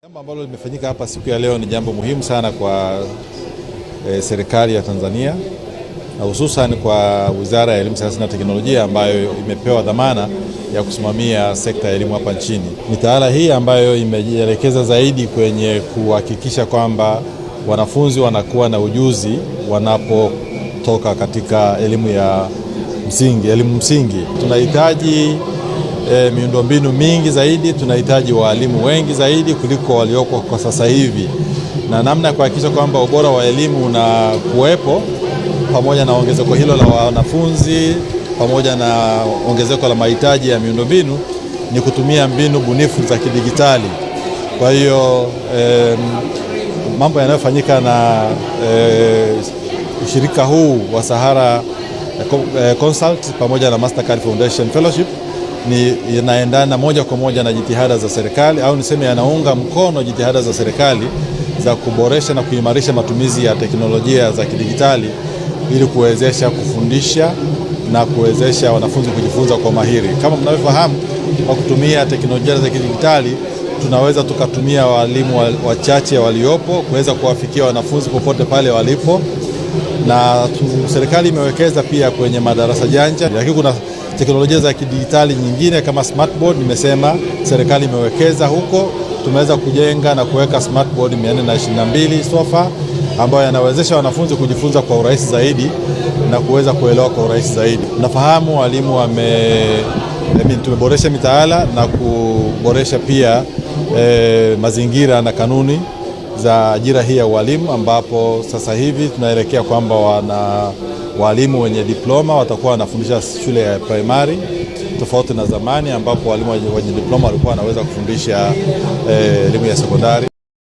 Jambo ambalo limefanyika hapa siku ya leo ni jambo muhimu sana kwa serikali ya Tanzania na hususan kwa Wizara ya Elimu, Sayansi na Teknolojia ambayo imepewa dhamana ya kusimamia sekta ya elimu hapa nchini. Mitaala hii ambayo imejielekeza zaidi kwenye kuhakikisha kwamba wanafunzi wanakuwa na ujuzi wanapotoka katika elimu ya msingi, Tunahitaji miundombinu mingi zaidi, tunahitaji walimu wengi zaidi kuliko walioko kwa sasa hivi, na namna ya kuhakikisha kwamba ubora wa elimu unakuwepo pamoja na ongezeko hilo la wanafunzi pamoja na ongezeko la mahitaji ya miundombinu ni kutumia mbinu bunifu za kidigitali. Kwa hiyo mambo yanayofanyika na ushirika huu wa Sahara Consult pamoja na Mastercard Foundation Fellowship yanaendana moja kwa moja na jitihada za serikali, au niseme yanaunga mkono jitihada za serikali za kuboresha na kuimarisha matumizi ya teknolojia za kidigitali ili kuwezesha kufundisha na kuwezesha wanafunzi kujifunza kwa mahiri. Kama mnavyofahamu, kwa kutumia teknolojia za kidigitali tunaweza tukatumia walimu wachache waliopo kuweza kuwafikia wanafunzi popote pale walipo, na serikali imewekeza pia kwenye madarasa janja, lakini kuna teknolojia za kidigitali nyingine kama smartboard. Nimesema serikali imewekeza huko, tumeweza kujenga na kuweka smartboard 422 sofa ambayo yanawezesha wanafunzi kujifunza kwa urahisi zaidi na kuweza kuelewa kwa urahisi zaidi. Nafahamu walimu tumeboresha mitaala na kuboresha pia mazingira na kanuni za ajira hii ya walimu, ambapo sasa hivi tunaelekea kwamba walimu wenye diploma watakuwa wanafundisha shule ya primary, tofauti na zamani ambapo walimu wenye diploma walikuwa wanaweza kufundisha elimu ya sekondari.